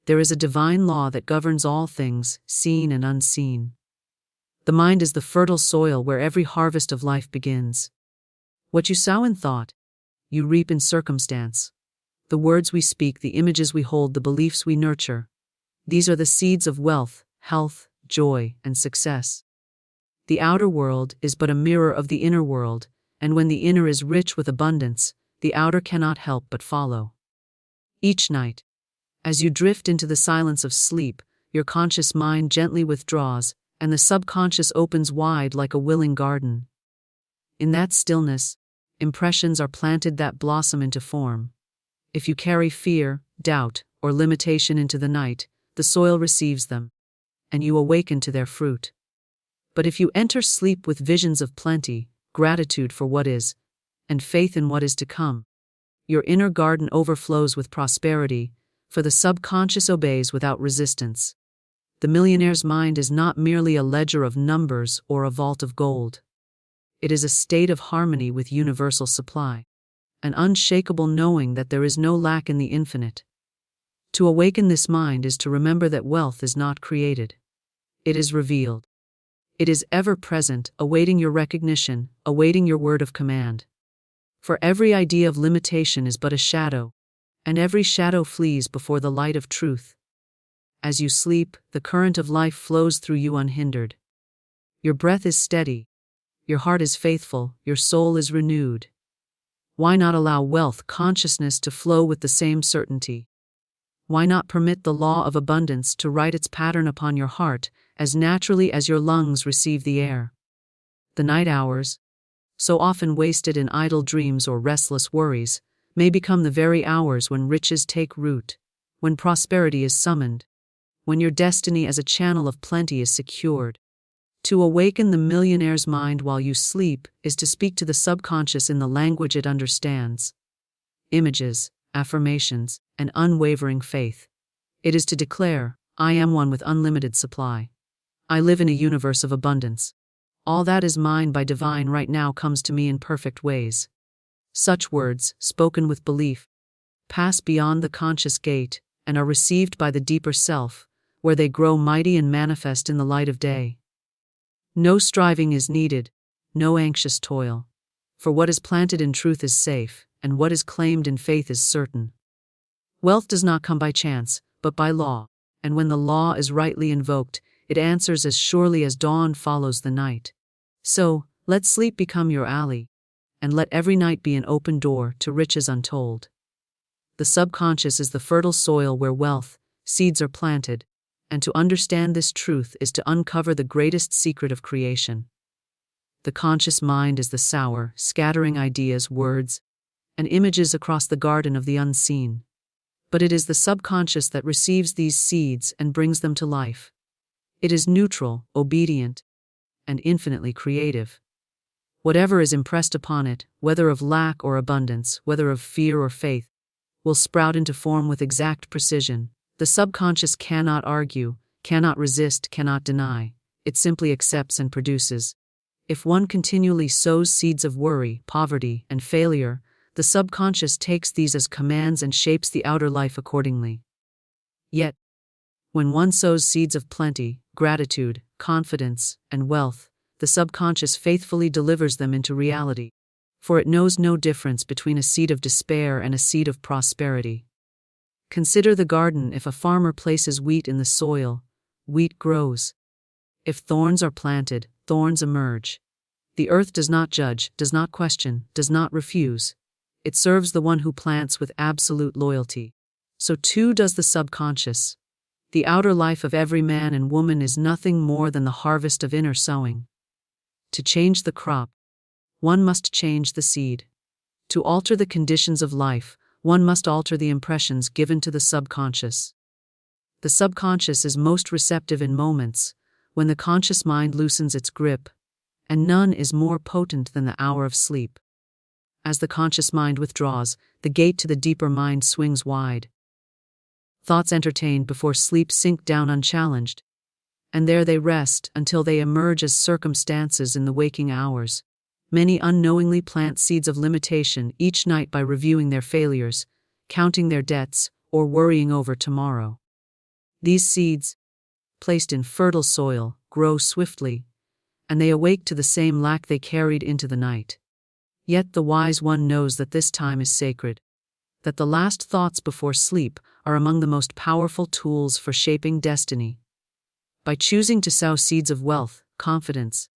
There is a divine law that governs all things, seen and unseen. The mind is the fertile soil where every harvest of life begins. What you sow in thought, you reap in circumstance. The words we speak, the images we hold, the beliefs we nurture. These are the seeds of wealth, health, joy, and success. The outer world is but a mirror of the inner world, and when the inner is rich with abundance, the outer cannot help but follow. Each night, as you drift into the silence of sleep, your conscious mind gently withdraws, and the subconscious opens wide like a willing garden. In that stillness, impressions are planted that blossom into form. If you carry fear, doubt, or limitation into the night, the soil receives them, and you awaken to their fruit. But if you enter sleep with visions of plenty, gratitude for what is, and faith in what is to come, your inner garden overflows with prosperity, for the subconscious obeys without resistance. The millionaire's mind is not merely a ledger of numbers or a vault of gold. It is a state of harmony with universal supply, an unshakable knowing that there is no lack in the infinite. To awaken this mind is to remember that wealth is not created. It is revealed. It is ever present, awaiting your recognition, awaiting your word of command. For every idea of limitation is but a shadow, and every shadow flees before the light of truth. As you sleep, the current of life flows through you unhindered. Your breath is steady, your heart is faithful, your soul is renewed. Why not allow wealth consciousness to flow with the same certainty? Why not permit the law of abundance to write its pattern upon your heart as naturally as your lungs receive the air? The night hours, so often wasted in idle dreams or restless worries, may become the very hours when riches take root, when prosperity is summoned, when your destiny as a channel of plenty is secured. To awaken the millionaire's mind while you sleep is to speak to the subconscious in the language it understands. Images, affirmations, and unwavering faith. It is to declare, I am one with unlimited supply. I live in a universe of abundance. All that is mine by divine right now comes to me in perfect ways. Such words, spoken with belief, pass beyond the conscious gate and are received by the deeper self, where they grow mighty and manifest in the light of day. No striving is needed, no anxious toil. For what is planted in truth is safe, and what is claimed in faith is certain. Wealth does not come by chance, but by law, and when the law is rightly invoked, it answers as surely as dawn follows the night. So, let sleep become your ally, and let every night be an open door to riches untold. The subconscious is the fertile soil where wealth, seeds are planted, and to understand this truth is to uncover the greatest secret of creation. The conscious mind is the sower, scattering ideas, words, and images across the garden of the unseen. But it is the subconscious that receives these seeds and brings them to life. It is neutral, obedient, and infinitely creative. Whatever is impressed upon it, whether of lack or abundance, whether of fear or faith, will sprout into form with exact precision. The subconscious cannot argue, cannot resist, cannot deny. It simply accepts and produces. If one continually sows seeds of worry, poverty, and failure, the subconscious takes these as commands and shapes the outer life accordingly. Yet, when one sows seeds of plenty, gratitude, confidence, and wealth, the subconscious faithfully delivers them into reality, for it knows no difference between a seed of despair and a seed of prosperity. Consider the garden. If a farmer places wheat in the soil, wheat grows. If thorns are planted, thorns emerge. The earth does not judge, does not question, does not refuse. It serves the one who plants with absolute loyalty. So too does the subconscious. The outer life of every man and woman is nothing more than the harvest of inner sowing. To change the crop, one must change the seed. To alter the conditions of life, one must alter the impressions given to the subconscious. The subconscious is most receptive in moments when the conscious mind loosens its grip, and none is more potent than the hour of sleep. As the conscious mind withdraws, the gate to the deeper mind swings wide. Thoughts entertained before sleep sink down unchallenged, and there they rest until they emerge as circumstances in the waking hours. Many unknowingly plant seeds of limitation each night by reviewing their failures, counting their debts, or worrying over tomorrow. These seeds, placed in fertile soil, grow swiftly, and they awake to the same lack they carried into the night. Yet the wise one knows that this time is sacred, that the last thoughts before sleep are among the most powerful tools for shaping destiny. By choosing to sow seeds of wealth, confidence,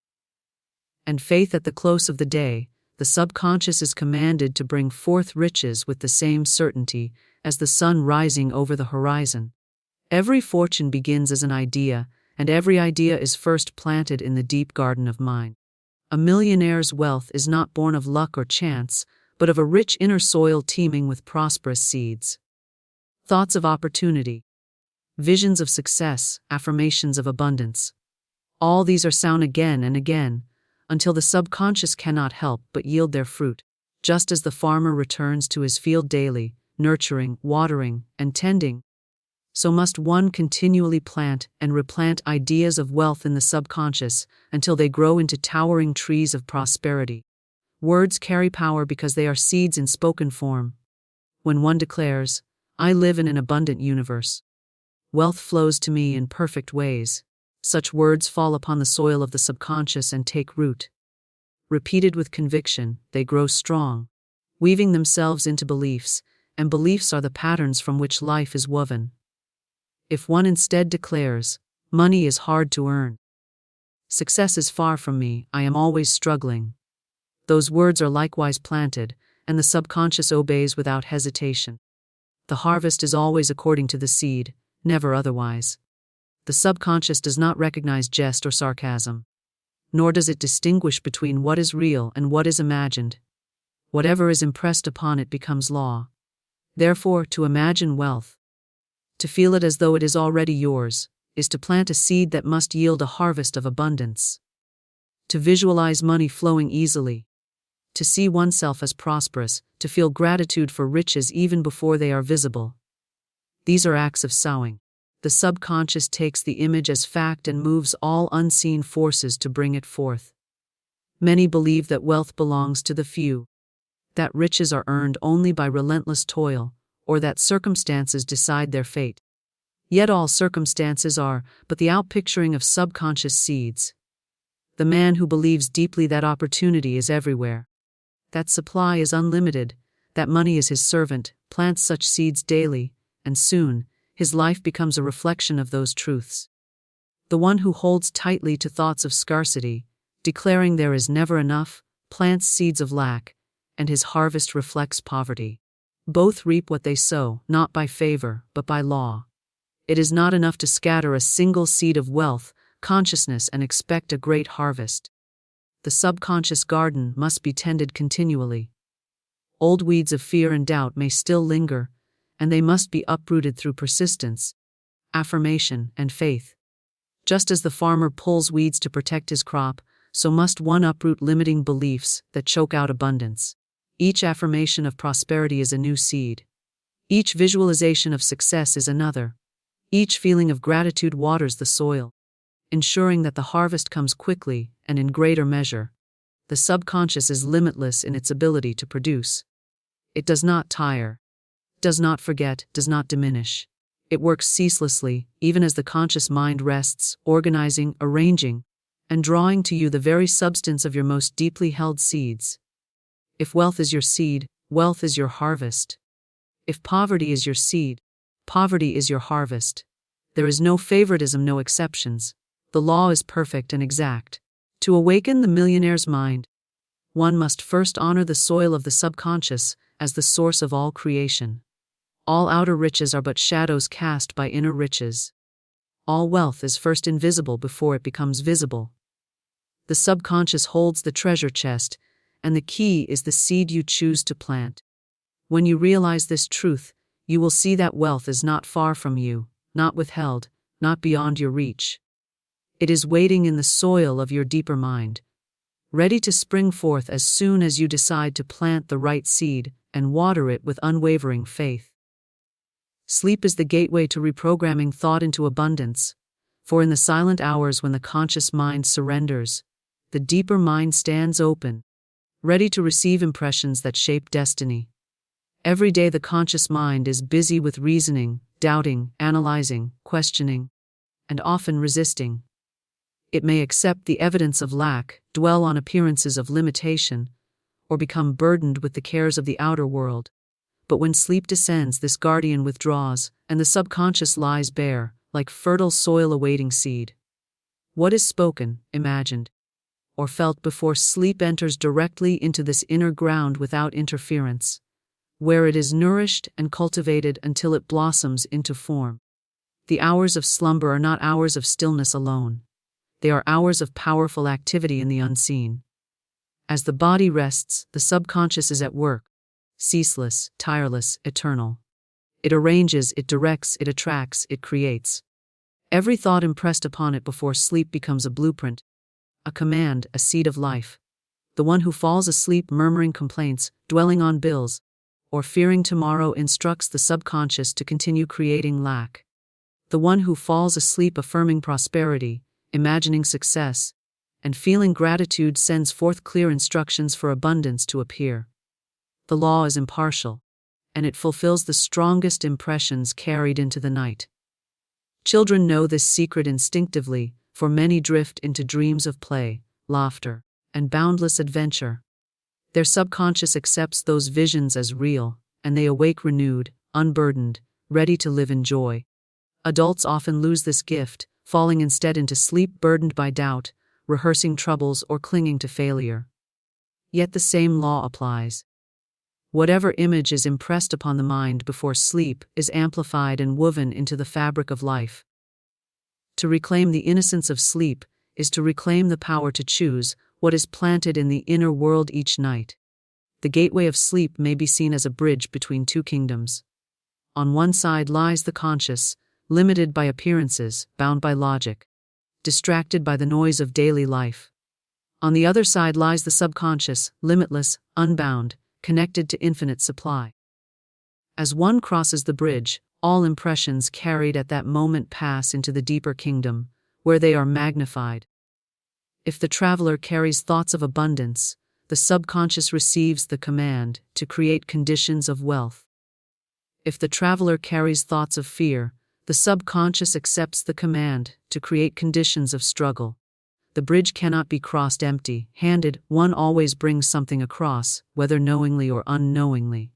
and faith at the close of the day, the subconscious is commanded to bring forth riches with the same certainty as the sun rising over the horizon. Every fortune begins as an idea, and every idea is first planted in the deep garden of mind. A millionaire's wealth is not born of luck or chance, but of a rich inner soil teeming with prosperous seeds. Thoughts of opportunity, visions of success, affirmations of abundance. All these are sown again and again, until the subconscious cannot help but yield their fruit. Just as the farmer returns to his field daily, nurturing, watering, and tending, so must one continually plant and replant ideas of wealth in the subconscious until they grow into towering trees of prosperity. Words carry power because they are seeds in spoken form. When one declares, "I live in an abundant universe. Wealth flows to me in perfect ways," such words fall upon the soil of the subconscious and take root. Repeated with conviction, they grow strong, weaving themselves into beliefs, and beliefs are the patterns from which life is woven. If one instead declares, "Money is hard to earn. Success is far from me, I am always struggling," those words are likewise planted, and the subconscious obeys without hesitation. The harvest is always according to the seed, never otherwise. The subconscious does not recognize jest or sarcasm, nor does it distinguish between what is real and what is imagined. Whatever is impressed upon it becomes law. Therefore, to imagine wealth, to feel it as though it is already yours, is to plant a seed that must yield a harvest of abundance. To visualize money flowing easily, to see oneself as prosperous, to feel gratitude for riches even before they are visible. These are acts of sowing. The subconscious takes the image as fact and moves all unseen forces to bring it forth. Many believe that wealth belongs to the few, that riches are earned only by relentless toil, or that circumstances decide their fate. Yet all circumstances are but the outpicturing of subconscious seeds. The man who believes deeply that opportunity is everywhere, that supply is unlimited, that money is his servant, plants such seeds daily, and soon, his life becomes a reflection of those truths. The one who holds tightly to thoughts of scarcity, declaring there is never enough, plants seeds of lack, and his harvest reflects poverty. Both reap what they sow, not by favor, but by law. It is not enough to scatter a single seed of wealth, consciousness, and expect a great harvest. The subconscious garden must be tended continually. Old weeds of fear and doubt may still linger, and they must be uprooted through persistence, affirmation, and faith. Just as the farmer pulls weeds to protect his crop, so must one uproot limiting beliefs that choke out abundance. Each affirmation of prosperity is a new seed. Each visualization of success is another. Each feeling of gratitude waters the soil, ensuring that the harvest comes quickly and in greater measure. The subconscious is limitless in its ability to produce. It does not tire, does not forget, does not diminish. It works ceaselessly, even as the conscious mind rests, organizing, arranging, and drawing to you the very substance of your most deeply held seeds. If wealth is your seed, wealth is your harvest. If poverty is your seed, poverty is your harvest. There is no favoritism, no exceptions. The law is perfect and exact. To awaken the millionaire's mind, one must first honor the soil of the subconscious as the source of all creation. All outer riches are but shadows cast by inner riches. All wealth is first invisible before it becomes visible. The subconscious holds the treasure chest, and the key is the seed you choose to plant. When you realize this truth, you will see that wealth is not far from you, not withheld, not beyond your reach. It is waiting in the soil of your deeper mind, ready to spring forth as soon as you decide to plant the right seed and water it with unwavering faith. Sleep is the gateway to reprogramming thought into abundance, for in the silent hours when the conscious mind surrenders, the deeper mind stands open, ready to receive impressions that shape destiny. Every day the conscious mind is busy with reasoning, doubting, analyzing, questioning, and often resisting. It may accept the evidence of lack, dwell on appearances of limitation, or become burdened with the cares of the outer world. But when sleep descends, this guardian withdraws, and the subconscious lies bare, like fertile soil awaiting seed. What is spoken, imagined, or felt before sleep enters directly into this inner ground without interference, where it is nourished and cultivated until it blossoms into form. The hours of slumber are not hours of stillness alone. They are hours of powerful activity in the unseen. As the body rests, the subconscious is at work, ceaseless, tireless, eternal. It arranges, it directs, it attracts, it creates. Every thought impressed upon it before sleep becomes a blueprint, a command, a seed of life. The one who falls asleep murmuring complaints, dwelling on bills, or fearing tomorrow instructs the subconscious to continue creating lack. The one who falls asleep affirming prosperity, imagining success, and feeling gratitude sends forth clear instructions for abundance to appear. The law is impartial, and it fulfills the strongest impressions carried into the night. Children know this secret instinctively, for many drift into dreams of play, laughter, and boundless adventure. Their subconscious accepts those visions as real, and they awake renewed, unburdened, ready to live in joy. Adults often lose this gift, falling instead into sleep burdened by doubt, rehearsing troubles, or clinging to failure. Yet the same law applies. Whatever image is impressed upon the mind before sleep is amplified and woven into the fabric of life. To reclaim the innocence of sleep is to reclaim the power to choose what is planted in the inner world each night. The gateway of sleep may be seen as a bridge between two kingdoms. On one side lies the conscious, limited by appearances, bound by logic, distracted by the noise of daily life. On the other side lies the subconscious, limitless, unbound, connected to infinite supply. As one crosses the bridge, all impressions carried at that moment pass into the deeper kingdom, where they are magnified. If the traveler carries thoughts of abundance, the subconscious receives the command to create conditions of wealth. If the traveler carries thoughts of fear, the subconscious accepts the command to create conditions of struggle. The bridge cannot be crossed empty-handed, one always brings something across, whether knowingly or unknowingly.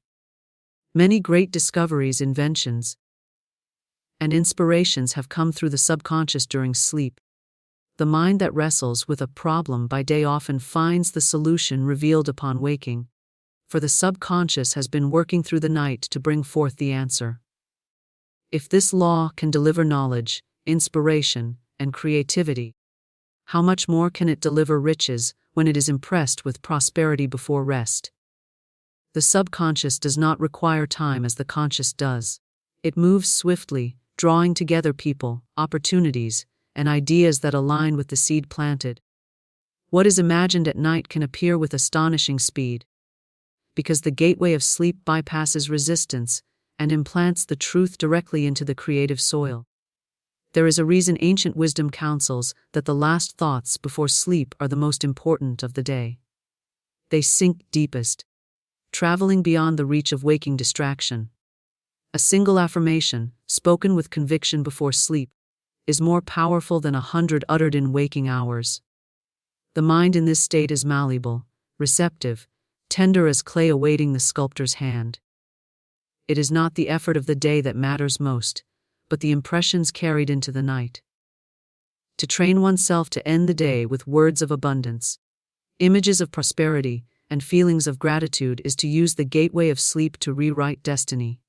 Many great discoveries, inventions, and inspirations have come through the subconscious during sleep. The mind that wrestles with a problem by day often finds the solution revealed upon waking, for the subconscious has been working through the night to bring forth the answer. If this law can deliver knowledge, inspiration, and creativity, how much more can it deliver riches when it is impressed with prosperity before rest? The subconscious does not require time as the conscious does. It moves swiftly, drawing together people, opportunities, and ideas that align with the seed planted. What is imagined at night can appear with astonishing speed, because the gateway of sleep bypasses resistance and implants the truth directly into the creative soil. There is a reason ancient wisdom counsels that the last thoughts before sleep are the most important of the day. They sink deepest, traveling beyond the reach of waking distraction. A single affirmation, spoken with conviction before sleep, is more powerful than 100 uttered in waking hours. The mind in this state is malleable, receptive, tender as clay awaiting the sculptor's hand. It is not the effort of the day that matters most, but the impressions carried into the night. To train oneself to end the day with words of abundance, images of prosperity, and feelings of gratitude is to use the gateway of sleep to rewrite destiny.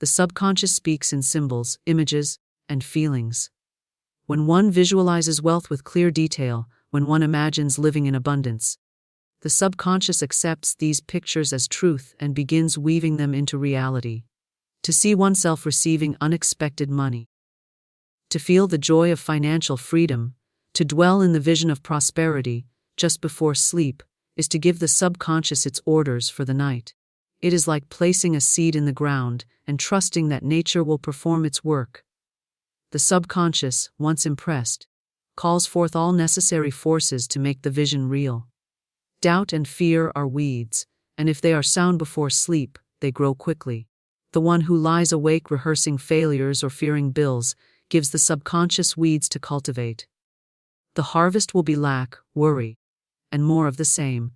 The subconscious speaks in symbols, images, and feelings. When one visualizes wealth with clear detail, when one imagines living in abundance, the subconscious accepts these pictures as truth and begins weaving them into reality. To see oneself receiving unexpected money, to feel the joy of financial freedom, to dwell in the vision of prosperity just before sleep, is to give the subconscious its orders for the night. It is like placing a seed in the ground and trusting that nature will perform its work. The subconscious, once impressed, calls forth all necessary forces to make the vision real. Doubt and fear are weeds, and if they are sown before sleep, they grow quickly. The one who lies awake rehearsing failures or fearing bills gives the subconscious weeds to cultivate. The harvest will be lack, worry, and more of the same,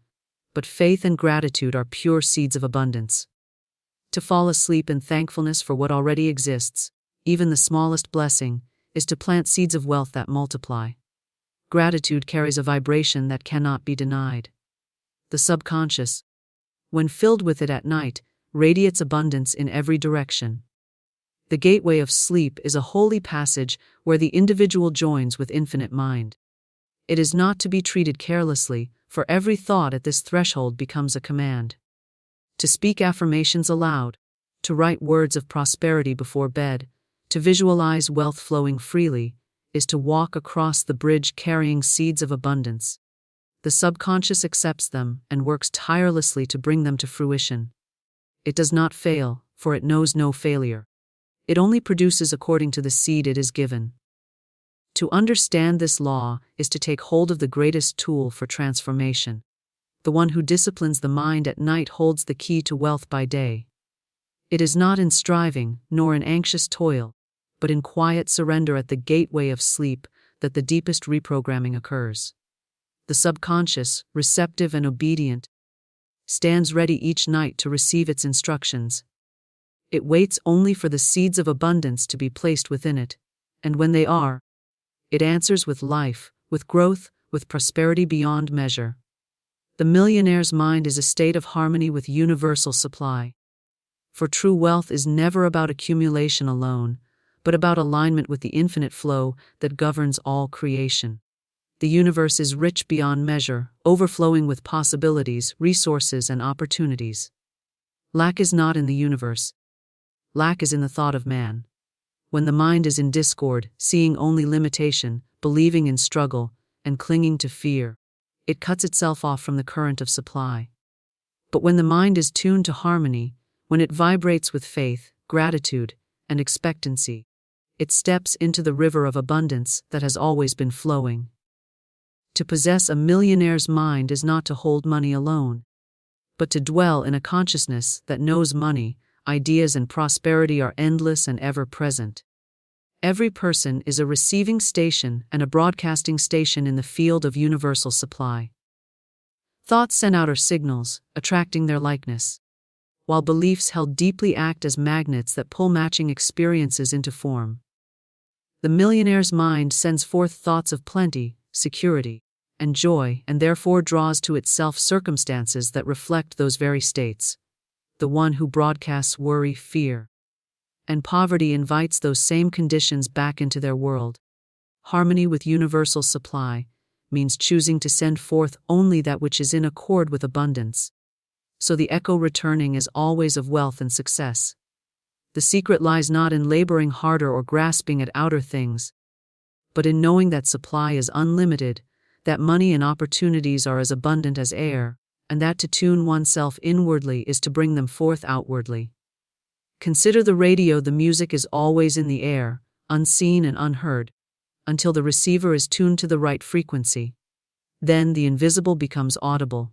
but faith and gratitude are pure seeds of abundance. To fall asleep in thankfulness for what already exists, even the smallest blessing, is to plant seeds of wealth that multiply. Gratitude carries a vibration that cannot be denied. The subconscious, when filled with it at night, radiates abundance in every direction. The gateway of sleep is a holy passage where the individual joins with infinite mind. It is not to be treated carelessly, for every thought at this threshold becomes a command. To speak affirmations aloud, to write words of prosperity before bed, to visualize wealth flowing freely, is to walk across the bridge carrying seeds of abundance. The subconscious accepts them and works tirelessly to bring them to fruition. It does not fail, for it knows no failure. It only produces according to the seed it is given. To understand this law is to take hold of the greatest tool for transformation. The one who disciplines the mind at night holds the key to wealth by day. It is not in striving, nor in anxious toil, but in quiet surrender at the gateway of sleep that the deepest reprogramming occurs. The subconscious, receptive and obedient, stands ready each night to receive its instructions. It waits only for the seeds of abundance to be placed within it, and when they are, it answers with life, with growth, with prosperity beyond measure. The millionaire's mind is a state of harmony with universal supply. For true wealth is never about accumulation alone, but about alignment with the infinite flow that governs all creation. The universe is rich beyond measure, overflowing with possibilities, resources, and opportunities. Lack is not in the universe. Lack is in the thought of man. When the mind is in discord, seeing only limitation, believing in struggle, and clinging to fear, it cuts itself off from the current of supply. But when the mind is tuned to harmony, when it vibrates with faith, gratitude, and expectancy, it steps into the river of abundance that has always been flowing. To possess a millionaire's mind is not to hold money alone, but to dwell in a consciousness that knows money, ideas, and prosperity are endless and ever-present. Every person is a receiving station and a broadcasting station in the field of universal supply. Thoughts send out our signals, attracting their likeness, while beliefs held deeply act as magnets that pull matching experiences into form. The millionaire's mind sends forth thoughts of plenty, security, and joy, and therefore draws to itself circumstances that reflect those very states. The one who broadcasts worry, fear, and poverty invites those same conditions back into their world. Harmony with universal supply means choosing to send forth only that which is in accord with abundance. So the echo returning is always of wealth and success. The secret lies not in laboring harder or grasping at outer things, but in knowing that supply is unlimited, that money and opportunities are as abundant as air, and that to tune oneself inwardly is to bring them forth outwardly. Consider the radio. The music is always in the air, unseen and unheard, until the receiver is tuned to the right frequency. Then the invisible becomes audible.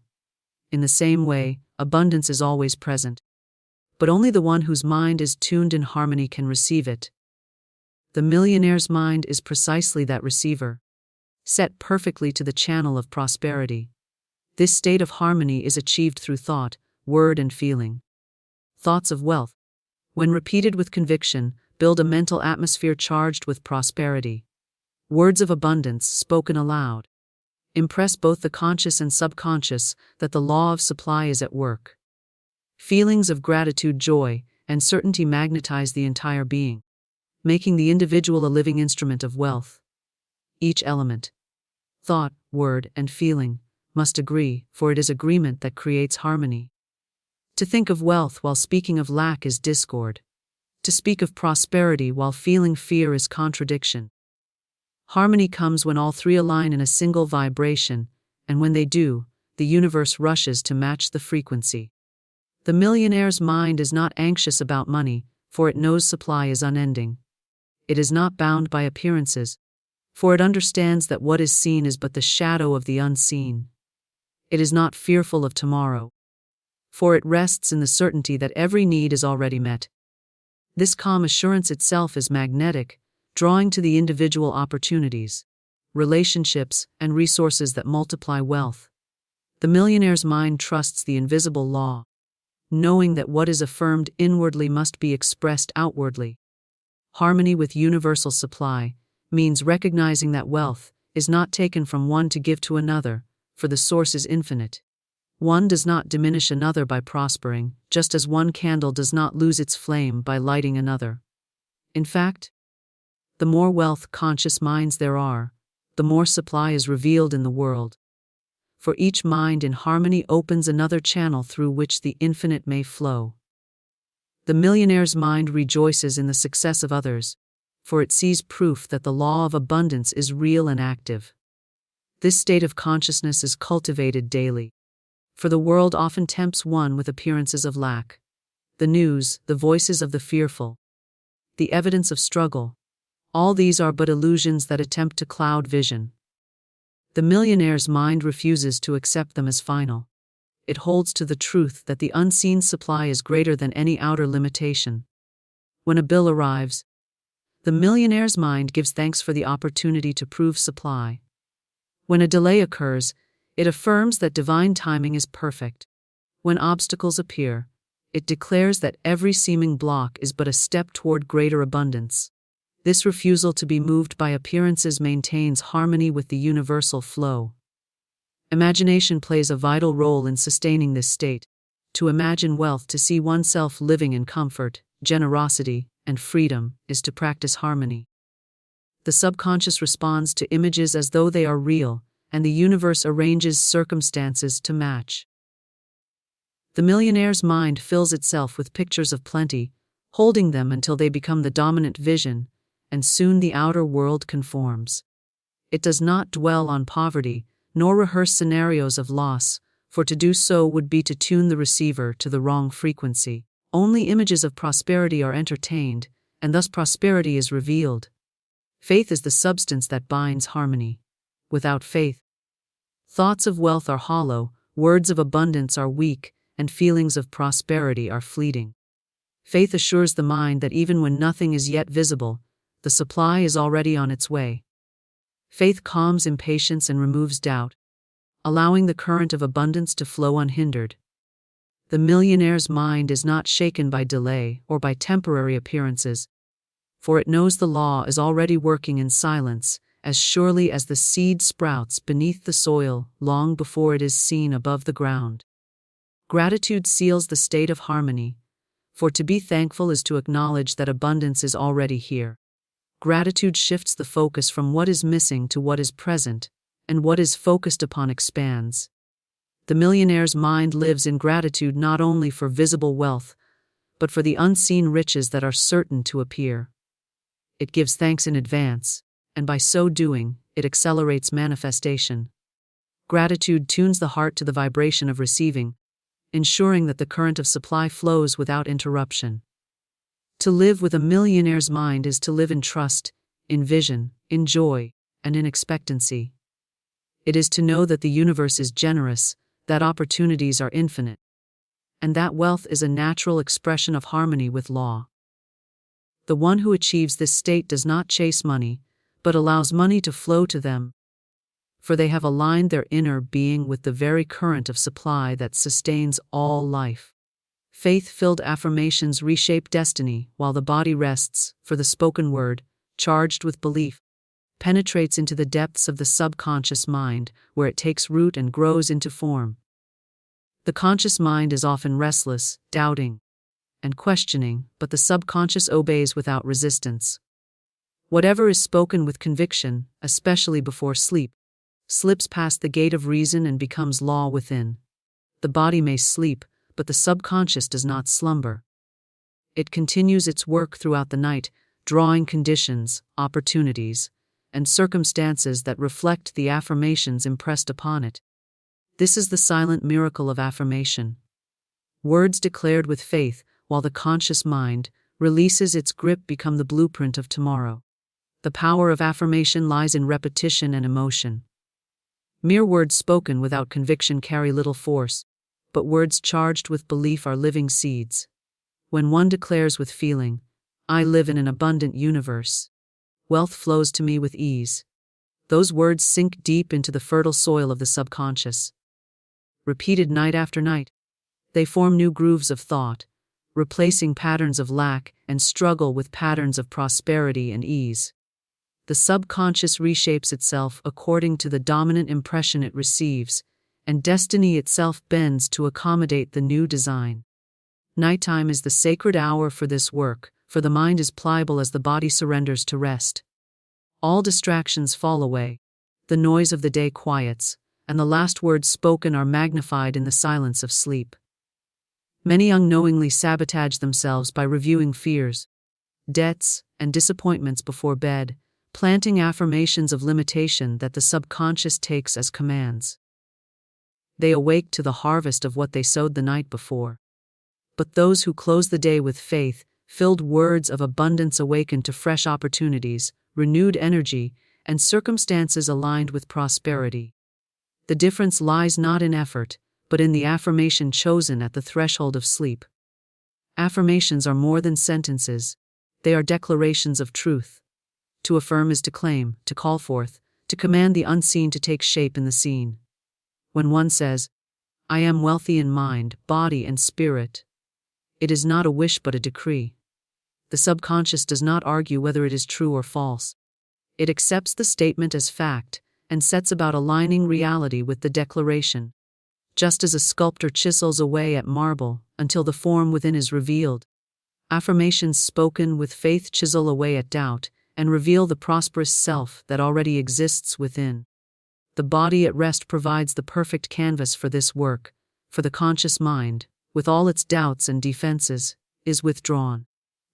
In the same way, abundance is always present, but only the one whose mind is tuned in harmony can receive it. The millionaire's mind is precisely that receiver, set perfectly to the channel of prosperity. This state of harmony is achieved through thought, word, and feeling. Thoughts of wealth, when repeated with conviction, build a mental atmosphere charged with prosperity. Words of abundance, spoken aloud, impress both the conscious and subconscious that the law of supply is at work. Feelings of gratitude, joy, and certainty magnetize the entire being, making the individual a living instrument of wealth. Each element, thought, word, and feeling, must agree, for it is agreement that creates harmony. To think of wealth while speaking of lack is discord. To speak of prosperity while feeling fear is contradiction. Harmony comes when all three align in a single vibration, and when they do, the universe rushes to match the frequency. The millionaire's mind is not anxious about money, for it knows supply is unending. It is not bound by appearances, for it understands that what is seen is but the shadow of the unseen. It is not fearful of tomorrow, for it rests in the certainty that every need is already met, This calm assurance itself is magnetic, drawing to the individual opportunities, relationships, and resources that multiply wealth. The millionaire's mind trusts the invisible law, knowing that what is affirmed inwardly must be expressed outwardly. Harmony with universal supply means recognizing that wealth is not taken from one to give to another, for the source is infinite. One does not diminish another by prospering, just as one candle does not lose its flame by lighting another. In fact, the more wealth-conscious minds there are, the more supply is revealed in the world. For each mind in harmony opens another channel through which the infinite may flow. The millionaire's mind rejoices in the success of others, for it sees proof that the law of abundance is real and active. This state of consciousness is cultivated daily, for the world often tempts one with appearances of lack. The news, the voices of the fearful, the evidence of struggle, all these are but illusions that attempt to cloud vision. The millionaire's mind refuses to accept them as final. It holds to the truth that the unseen supply is greater than any outer limitation. When a bill arrives, the millionaire's mind gives thanks for the opportunity to prove supply. When a delay occurs, it affirms that divine timing is perfect. When obstacles appear, it declares that every seeming block is but a step toward greater abundance. This refusal to be moved by appearances maintains harmony with the universal flow. Imagination plays a vital role in sustaining this state. To imagine wealth, to see oneself living in comfort, generosity, and freedom, is to practice harmony. The subconscious responds to images as though they are real, and the universe arranges circumstances to match. The millionaire's mind fills itself with pictures of plenty, holding them until they become the dominant vision, and soon the outer world conforms. It does not dwell on poverty, nor rehearse scenarios of loss, for to do so would be to tune the receiver to the wrong frequency. Only images of prosperity are entertained, and thus prosperity is revealed. Faith is the substance that binds harmony. Without faith, thoughts of wealth are hollow, words of abundance are weak, and feelings of prosperity are fleeting. Faith assures the mind that even when nothing is yet visible, the supply is already on its way. Faith calms impatience and removes doubt, allowing the current of abundance to flow unhindered. The millionaire's mind is not shaken by delay or by temporary appearances, for it knows the law is already working in silence, as surely as the seed sprouts beneath the soil long before it is seen above the ground. Gratitude seals the state of harmony, for to be thankful is to acknowledge that abundance is already here. Gratitude shifts the focus from what is missing to what is present, and what is focused upon expands. The millionaire's mind lives in gratitude not only for visible wealth, but for the unseen riches that are certain to appear. It gives thanks in advance, and by so doing, it accelerates manifestation. Gratitude tunes the heart to the vibration of receiving, ensuring that the current of supply flows without interruption. To live with a millionaire's mind is to live in trust, in vision, in joy, and in expectancy. It is to know that the universe is generous, that opportunities are infinite, and that wealth is a natural expression of harmony with law. The one who achieves this state does not chase money, but allows money to flow to them, for they have aligned their inner being with the very current of supply that sustains all life. Faith-filled affirmations reshape destiny while the body rests, for the spoken word, charged with belief, penetrates into the depths of the subconscious mind, where it takes root and grows into form. The conscious mind is often restless, doubting, and questioning, but the subconscious obeys without resistance. Whatever is spoken with conviction, especially before sleep, slips past the gate of reason and becomes law within. The body may sleep, but the subconscious does not slumber. It continues its work throughout the night, drawing conditions, opportunities, and circumstances that reflect the affirmations impressed upon it. This is the silent miracle of affirmation. Words declared with faith, while the conscious mind releases its grip, become the blueprint of tomorrow. The power of affirmation lies in repetition and emotion. Mere words spoken without conviction carry little force, but words charged with belief are living seeds. When one declares with feeling, I live in an abundant universe. Wealth flows to me with ease. Those words sink deep into the fertile soil of the subconscious. Repeated night after night, they form new grooves of thought, replacing patterns of lack and struggle with patterns of prosperity and ease. The subconscious reshapes itself according to the dominant impression it receives, and destiny itself bends to accommodate the new design. Nighttime is the sacred hour for this work, for the mind is pliable as the body surrenders to rest. All distractions fall away, the noise of the day quiets, and the last words spoken are magnified in the silence of sleep. Many unknowingly sabotage themselves by reviewing fears, debts, and disappointments before bed, planting affirmations of limitation that the subconscious takes as commands. They awake to the harvest of what they sowed the night before. But those who close the day with faith-filled words of abundance awaken to fresh opportunities, renewed energy, and circumstances aligned with prosperity. The difference lies not in effort, but in the affirmation chosen at the threshold of sleep. Affirmations are more than sentences. They are declarations of truth. To affirm is to claim, to call forth, to command the unseen to take shape in the seen. When one says, "I am wealthy in mind, body, and spirit," it is not a wish but a decree. The subconscious does not argue whether it is true or false. It accepts the statement as fact and sets about aligning reality with the declaration. Just as a sculptor chisels away at marble until the form within is revealed, affirmations spoken with faith chisel away at doubt and reveal the prosperous self that already exists within. The body at rest provides the perfect canvas for this work, for the conscious mind, with all its doubts and defenses, is withdrawn.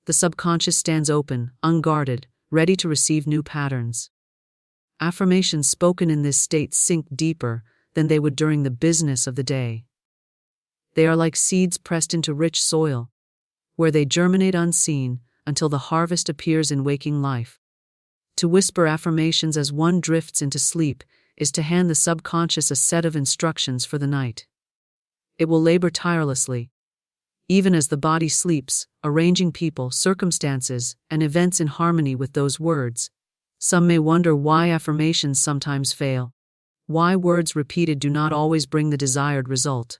The subconscious stands open, unguarded, ready to receive new patterns. Affirmations spoken in this state sink deeper than they would during the business of the day. They are like seeds pressed into rich soil, where they germinate unseen until the harvest appears in waking life. To whisper affirmations as one drifts into sleep is to hand the subconscious a set of instructions for the night. It will labor tirelessly, even as the body sleeps, arranging people, circumstances, and events in harmony with those words. Some may wonder why affirmations sometimes fail, why words repeated do not always bring the desired result.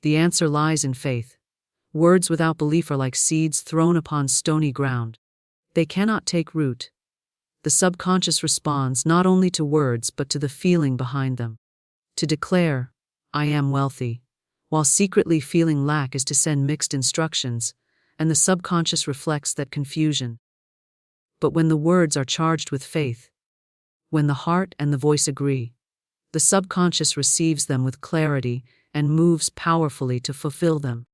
The answer lies in faith. Words without belief are like seeds thrown upon stony ground. They cannot take root. The subconscious responds not only to words but to the feeling behind them. To declare, "I am wealthy," while secretly feeling lack is to send mixed instructions, and the subconscious reflects that confusion. But when the words are charged with faith, when the heart and the voice agree, the subconscious receives them with clarity and moves powerfully to fulfill them.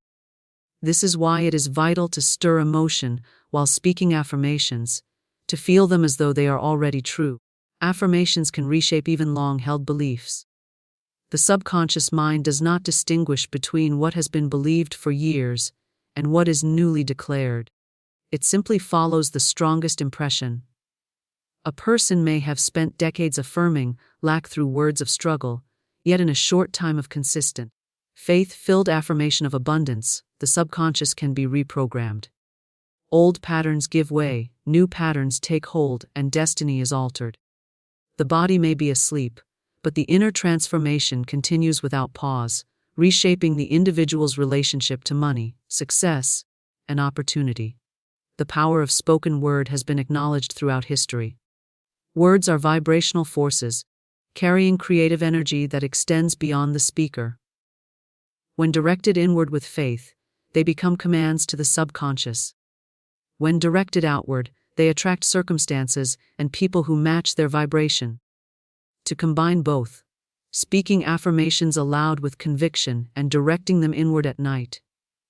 This is why it is vital to stir emotion while speaking affirmations, to feel them as though they are already true. Affirmations can reshape even long-held beliefs. The subconscious mind does not distinguish between what has been believed for years and what is newly declared. It simply follows the strongest impression. A person may have spent decades affirming lack through words of struggle, yet in a short time of consistent, faith-filled affirmation of abundance, the subconscious can be reprogrammed. Old patterns give way, new patterns take hold, and destiny is altered. The body may be asleep, but the inner transformation continues without pause, reshaping the individual's relationship to money, success, and opportunity. The power of spoken word has been acknowledged throughout history. Words are vibrational forces, carrying creative energy that extends beyond the speaker. When directed inward with faith, they become commands to the subconscious. When directed outward, they attract circumstances and people who match their vibration. To combine both, speaking affirmations aloud with conviction and directing them inward at night,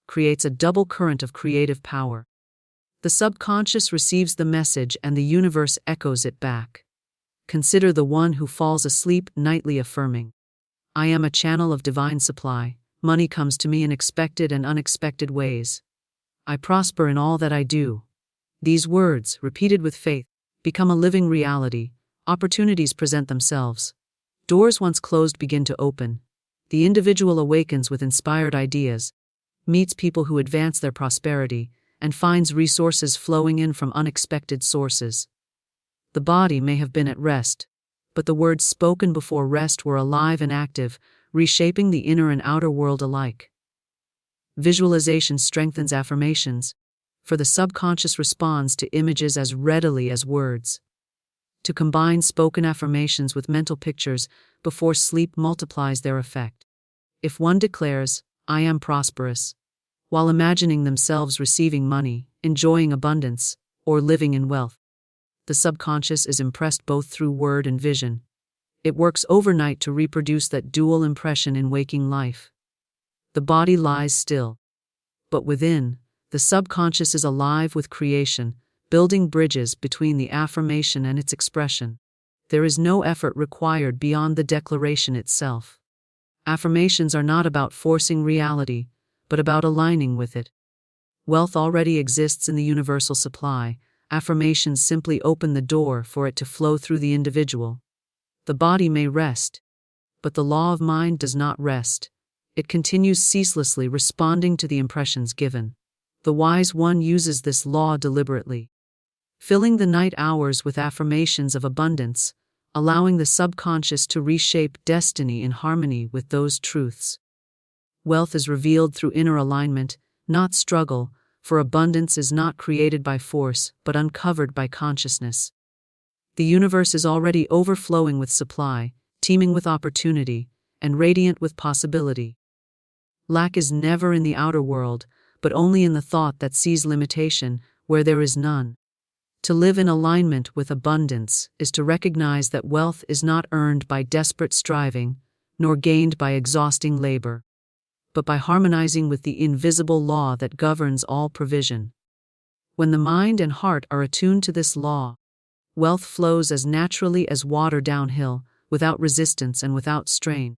creates a double current of creative power. The subconscious receives the message and the universe echoes it back. Consider the one who falls asleep nightly affirming, "I am a channel of divine supply. Money comes to me in expected and unexpected ways. I prosper in all that I do." These words, repeated with faith, become a living reality. Opportunities present themselves. Doors once closed begin to open. The individual awakens with inspired ideas, meets people who advance their prosperity, and finds resources flowing in from unexpected sources. The body may have been at rest, but the words spoken before rest were alive and active, reshaping the inner and outer world alike. Visualization strengthens affirmations, for the subconscious responds to images as readily as words. To combine spoken affirmations with mental pictures before sleep multiplies their effect. If one declares, "I am prosperous," while imagining themselves receiving money, enjoying abundance, or living in wealth, the subconscious is impressed both through word and vision. It works overnight to reproduce that dual impression in waking life. The body lies still, but within, the subconscious is alive with creation, building bridges between the affirmation and its expression. There is no effort required beyond the declaration itself. Affirmations are not about forcing reality, but about aligning with it. Wealth already exists in the universal supply. Affirmations simply open the door for it to flow through the individual. The body may rest, but the law of mind does not rest. It continues ceaselessly responding to the impressions given. The wise one uses this law deliberately, filling the night hours with affirmations of abundance, allowing the subconscious to reshape destiny in harmony with those truths. Wealth is revealed through inner alignment, not struggle, for abundance is not created by force but uncovered by consciousness. The universe is already overflowing with supply, teeming with opportunity, and radiant with possibility. Lack is never in the outer world, but only in the thought that sees limitation where there is none. To live in alignment with abundance is to recognize that wealth is not earned by desperate striving, nor gained by exhausting labor, but by harmonizing with the invisible law that governs all provision. When the mind and heart are attuned to this law, wealth flows as naturally as water downhill, without resistance and without strain.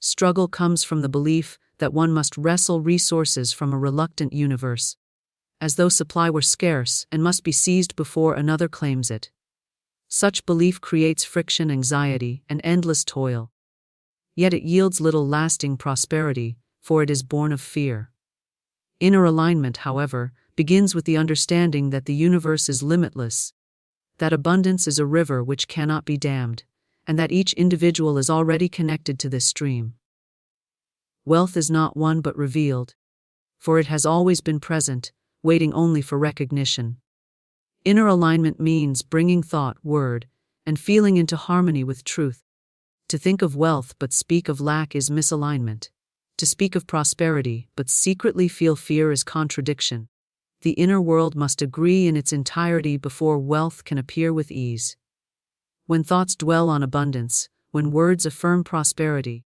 Struggle comes from the belief that one must wrestle resources from a reluctant universe, as though supply were scarce and must be seized before another claims it. Such belief creates friction, anxiety, and endless toil. Yet it yields little lasting prosperity, for it is born of fear. Inner alignment, however, begins with the understanding that the universe is limitless, that abundance is a river which cannot be dammed, and that each individual is already connected to this stream. Wealth is not won but revealed, for it has always been present, waiting only for recognition. Inner alignment means bringing thought, word, and feeling into harmony with truth. To think of wealth but speak of lack is misalignment. To speak of prosperity but secretly feel fear is contradiction. The inner world must agree in its entirety before wealth can appear with ease. When thoughts dwell on abundance, when words affirm prosperity,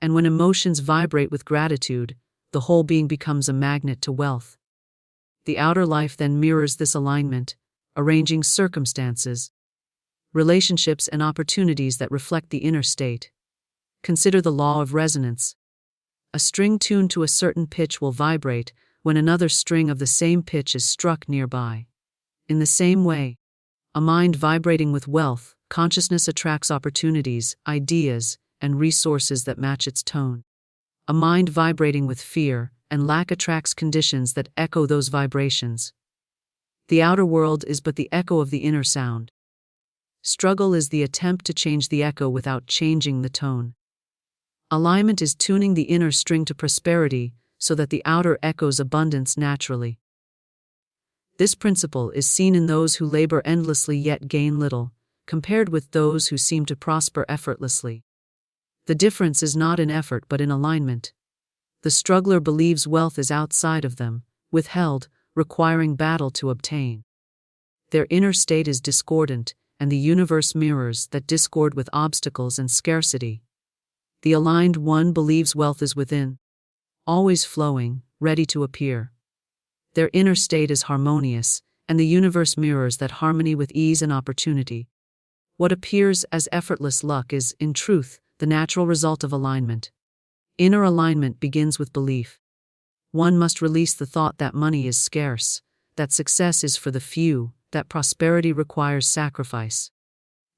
and when emotions vibrate with gratitude, the whole being becomes a magnet to wealth. The outer life then mirrors this alignment, arranging circumstances, relationships, and opportunities that reflect the inner state. Consider the law of resonance. A string tuned to a certain pitch will vibrate when another string of the same pitch is struck nearby. In the same way, a mind vibrating with wealth, consciousness attracts opportunities, ideas, and resources that match its tone. A mind vibrating with fear and lack attracts conditions that echo those vibrations. The outer world is but the echo of the inner sound. Struggle is the attempt to change the echo without changing the tone. Alignment is tuning the inner string to prosperity so that the outer echoes abundance naturally. This principle is seen in those who labor endlessly yet gain little, compared with those who seem to prosper effortlessly. The difference is not in effort but in alignment. The struggler believes wealth is outside of them, withheld, requiring battle to obtain. Their inner state is discordant, and the universe mirrors that discord with obstacles and scarcity. The aligned one believes wealth is within, always flowing, ready to appear. Their inner state is harmonious, and the universe mirrors that harmony with ease and opportunity. What appears as effortless luck is, in truth, the natural result of alignment. Inner alignment begins with belief. One must release the thought that money is scarce, that success is for the few, that prosperity requires sacrifice.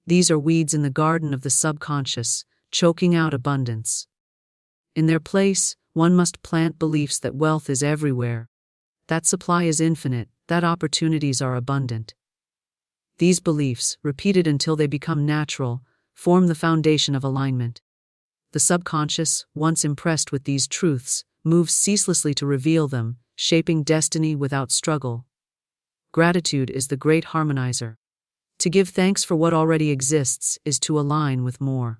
These are weeds in the garden of the subconscious, choking out abundance. In their place, one must plant beliefs that wealth is everywhere, that supply is infinite, that opportunities are abundant. These beliefs, repeated until they become natural, form the foundation of alignment. The subconscious, once impressed with these truths, moves ceaselessly to reveal them, shaping destiny without struggle. Gratitude is the great harmonizer. To give thanks for what already exists is to align with more.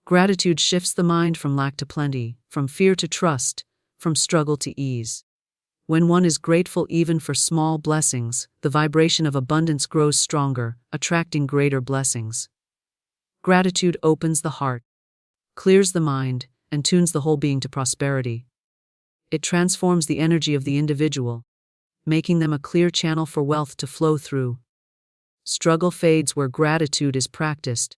Gratitude shifts the mind from lack to plenty, from fear to trust, from struggle to ease. When one is grateful even for small blessings, the vibration of abundance grows stronger, attracting greater blessings. Gratitude opens the heart, clears the mind, and tunes the whole being to prosperity. It transforms the energy of the individual, making them a clear channel for wealth to flow through. Struggle fades where gratitude is practiced,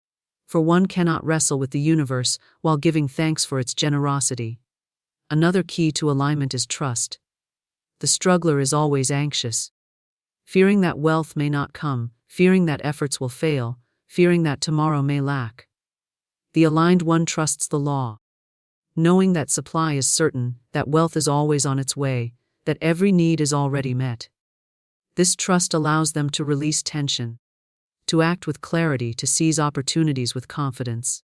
for one cannot wrestle with the universe while giving thanks for its generosity. Another key to alignment is trust. The struggler is always anxious, fearing that wealth may not come, fearing that efforts will fail, fearing that tomorrow may lack. The aligned one trusts the law, knowing that supply is certain, that wealth is always on its way, that every need is already met. This trust allows them to release tension, to act with clarity, to seize opportunities with confidence.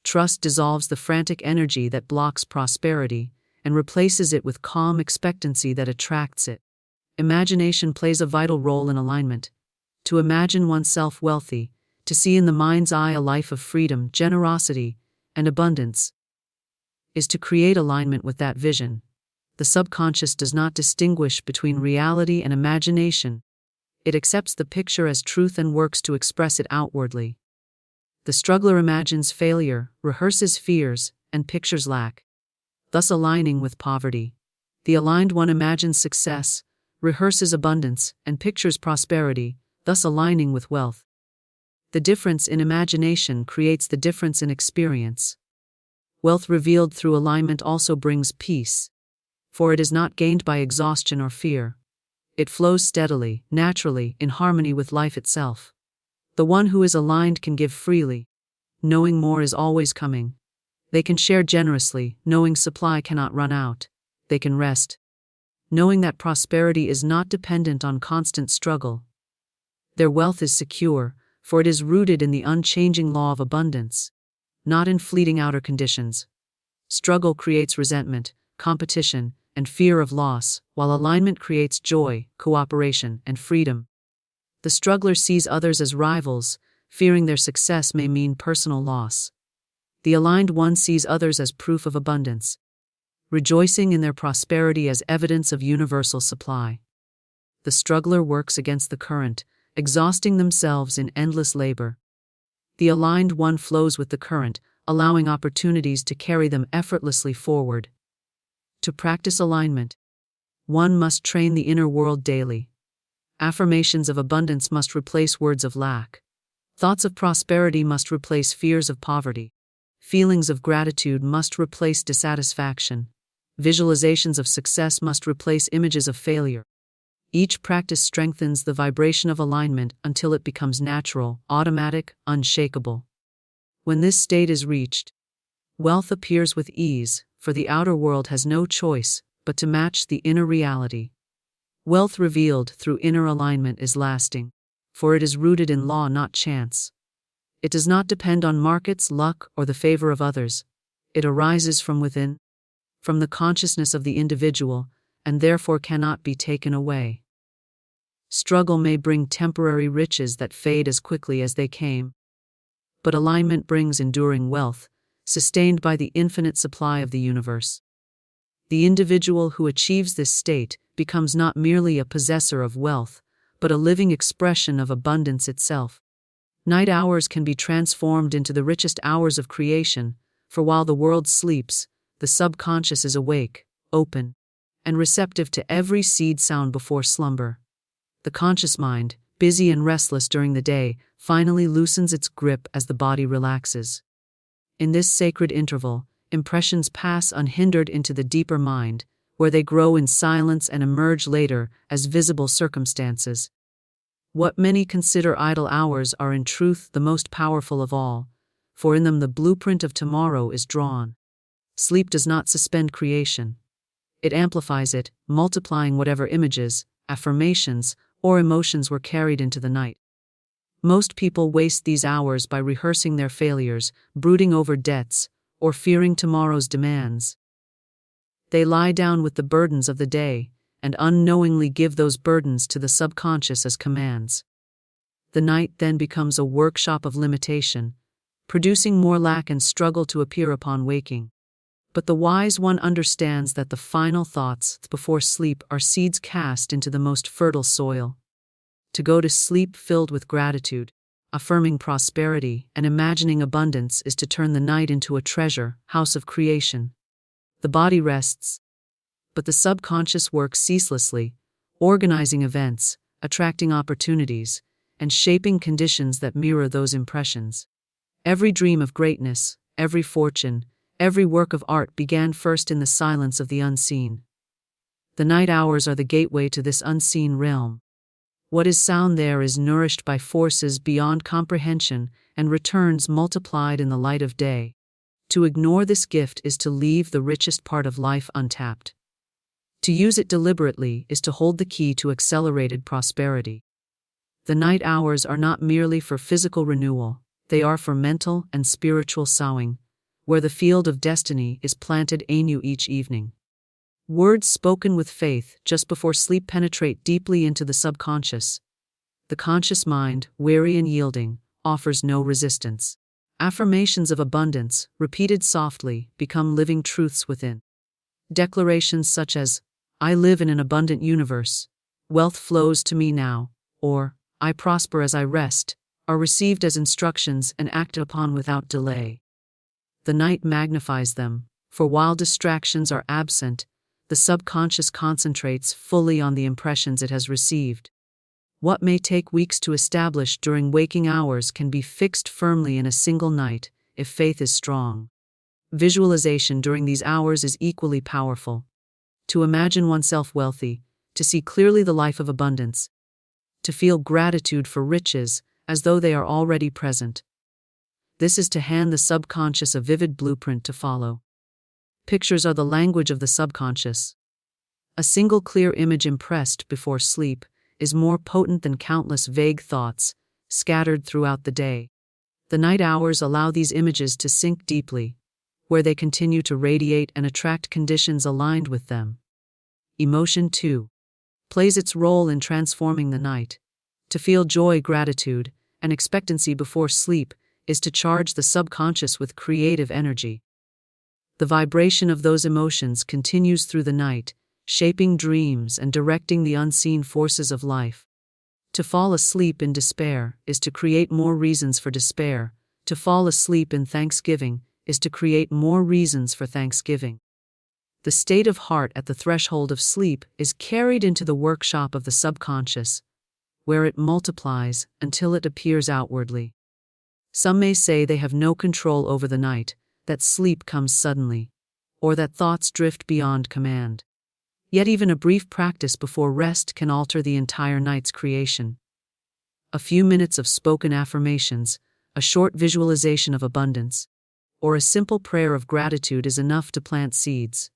Trust dissolves the frantic energy that blocks prosperity and replaces it with calm expectancy that attracts it. Imagination plays a vital role in alignment. To imagine oneself wealthy, to see in the mind's eye a life of freedom, generosity, and abundance, is to create alignment with that vision. The subconscious does not distinguish between reality and imagination. It accepts the picture as truth and works to express it outwardly. The struggler imagines failure, rehearses fears, and pictures lack, thus aligning with poverty. The aligned one imagines success, rehearses abundance, and pictures prosperity, thus aligning with wealth. The difference in imagination creates the difference in experience. Wealth revealed through alignment also brings peace, for it is not gained by exhaustion or fear. It flows steadily, naturally, in harmony with life itself. The one who is aligned can give freely, knowing more is always coming. They can share generously, knowing supply cannot run out. They can rest, knowing that prosperity is not dependent on constant struggle. Their wealth is secure, for it is rooted in the unchanging law of abundance, not in fleeting outer conditions. Struggle creates resentment, competition, and fear of loss, while alignment creates joy, cooperation, and freedom. The struggler sees others as rivals, fearing their success may mean personal loss. The aligned one sees others as proof of abundance, rejoicing in their prosperity as evidence of universal supply. The struggler works against the current, exhausting themselves in endless labor. The aligned one flows with the current, allowing opportunities to carry them effortlessly forward. To practice alignment, one must train the inner world daily. Affirmations of abundance must replace words of lack. Thoughts of prosperity must replace fears of poverty. Feelings of gratitude must replace dissatisfaction. Visualizations of success must replace images of failure. Each practice strengthens the vibration of alignment until it becomes natural, automatic, unshakable. When this state is reached, wealth appears with ease, for the outer world has no choice but to match the inner reality. Wealth revealed through inner alignment is lasting, for it is rooted in law, not chance. It does not depend on markets, luck, or the favor of others. It arises from within, from the consciousness of the individual, and therefore cannot be taken away. Struggle may bring temporary riches that fade as quickly as they came, but alignment brings enduring wealth, sustained by the infinite supply of the universe. The individual who achieves this state becomes not merely a possessor of wealth, but a living expression of abundance itself. Night hours can be transformed into the richest hours of creation, for while the world sleeps, the subconscious is awake, open, and receptive to every seed sown before slumber. The conscious mind, busy and restless during the day, finally loosens its grip as the body relaxes. In this sacred interval, impressions pass unhindered into the deeper mind, where they grow in silence and emerge later as visible circumstances. What many consider idle hours are in truth the most powerful of all, for in them the blueprint of tomorrow is drawn. Sleep does not suspend creation. It amplifies it, multiplying whatever images, affirmations, or emotions were carried into the night. Most people waste these hours by rehearsing their failures, brooding over debts, or fearing tomorrow's demands. They lie down with the burdens of the day, and unknowingly give those burdens to the subconscious as commands. The night then becomes a workshop of limitation, producing more lack and struggle to appear upon waking. But the wise one understands that the final thoughts before sleep are seeds cast into the most fertile soil. To go to sleep filled with gratitude, affirming prosperity, and imagining abundance is to turn the night into a treasure house of creation. The body rests, but the subconscious works ceaselessly, organizing events, attracting opportunities, and shaping conditions that mirror those impressions. Every dream of greatness, every fortune, every work of art began first in the silence of the unseen. The night hours are the gateway to this unseen realm. What is sound there is nourished by forces beyond comprehension and returns multiplied in the light of day. To ignore this gift is to leave the richest part of life untapped. To use it deliberately is to hold the key to accelerated prosperity. The night hours are not merely for physical renewal, they are for mental and spiritual sowing, where the field of destiny is planted anew each evening. Words spoken with faith just before sleep penetrate deeply into the subconscious. The conscious mind, wary and yielding, offers no resistance. Affirmations of abundance, repeated softly, become living truths within. Declarations such as, "I live in an abundant universe," "Wealth flows to me now," or "I prosper as I rest," are received as instructions and acted upon without delay. The night magnifies them, for while distractions are absent, the subconscious concentrates fully on the impressions it has received. What may take weeks to establish during waking hours can be fixed firmly in a single night, if faith is strong. Visualization during these hours is equally powerful. To imagine oneself wealthy, to see clearly the life of abundance, to feel gratitude for riches as though they are already present. This is to hand the subconscious a vivid blueprint to follow. Pictures are the language of the subconscious. A single clear image impressed before sleep is more potent than countless vague thoughts scattered throughout the day. The night hours allow these images to sink deeply, where they continue to radiate and attract conditions aligned with them. Emotion, too, plays its role in transforming the night. To feel joy, gratitude, and expectancy before sleep is to charge the subconscious with creative energy. The vibration of those emotions continues through the night, shaping dreams and directing the unseen forces of life. To fall asleep in despair is to create more reasons for despair. To fall asleep in thanksgiving is to create more reasons for thanksgiving. The state of heart at the threshold of sleep is carried into the workshop of the subconscious, where it multiplies until it appears outwardly. Some may say they have no control over the night, that sleep comes suddenly, or that thoughts drift beyond command. Yet even a brief practice before rest can alter the entire night's creation. A few minutes of spoken affirmations, a short visualization of abundance, or a simple prayer of gratitude is enough to plant seeds.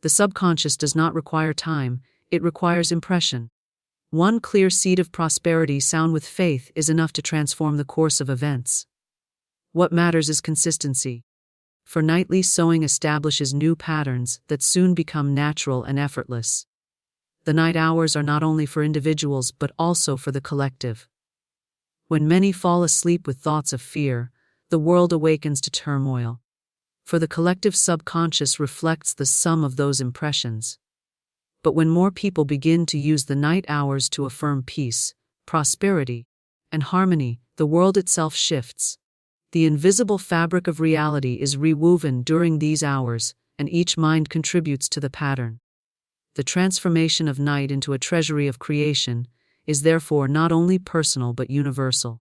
The subconscious does not require time, it requires impression. One clear seed of prosperity sown with faith is enough to transform the course of events. What matters is consistency. For nightly sowing establishes new patterns that soon become natural and effortless. The night hours are not only for individuals but also for the collective. When many fall asleep with thoughts of fear, the world awakens to turmoil. For the collective subconscious reflects the sum of those impressions. But when more people begin to use the night hours to affirm peace, prosperity, and harmony, the world itself shifts. The invisible fabric of reality is rewoven during these hours, and each mind contributes to the pattern. The transformation of night into a treasury of creation is therefore not only personal but universal.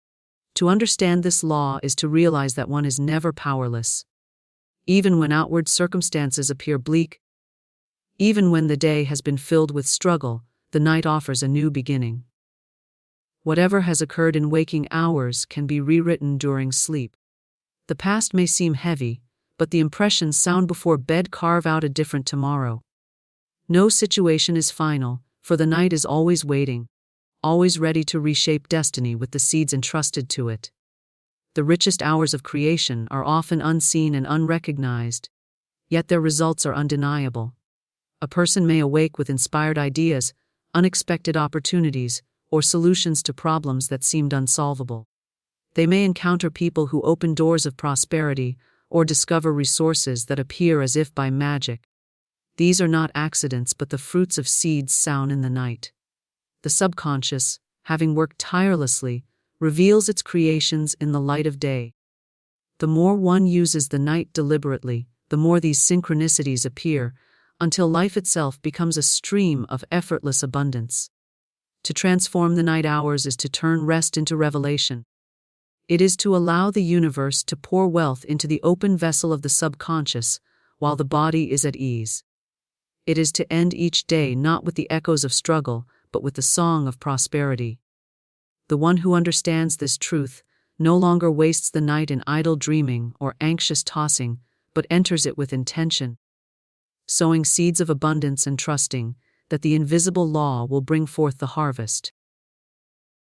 To understand this law is to realize that one is never powerless. Even when outward circumstances appear bleak, even when the day has been filled with struggle, the night offers a new beginning. Whatever has occurred in waking hours can be rewritten during sleep. The past may seem heavy, but the impressions sound before bed carve out a different tomorrow. No situation is final, for the night is always waiting, always ready to reshape destiny with the seeds entrusted to it. The richest hours of creation are often unseen and unrecognized, yet their results are undeniable. A person may awake with inspired ideas, unexpected opportunities, or solutions to problems that seemed unsolvable. They may encounter people who open doors of prosperity or discover resources that appear as if by magic. These are not accidents but the fruits of seeds sown in the night. The subconscious, having worked tirelessly, reveals its creations in the light of day. The more one uses the night deliberately, the more these synchronicities appear, until life itself becomes a stream of effortless abundance. To transform the night hours is to turn rest into revelation. It is to allow the universe to pour wealth into the open vessel of the subconscious, while the body is at ease. It is to end each day not with the echoes of struggle, but with the song of prosperity. The one who understands this truth no longer wastes the night in idle dreaming or anxious tossing, but enters it with intention, sowing seeds of abundance and trusting that the invisible law will bring forth the harvest.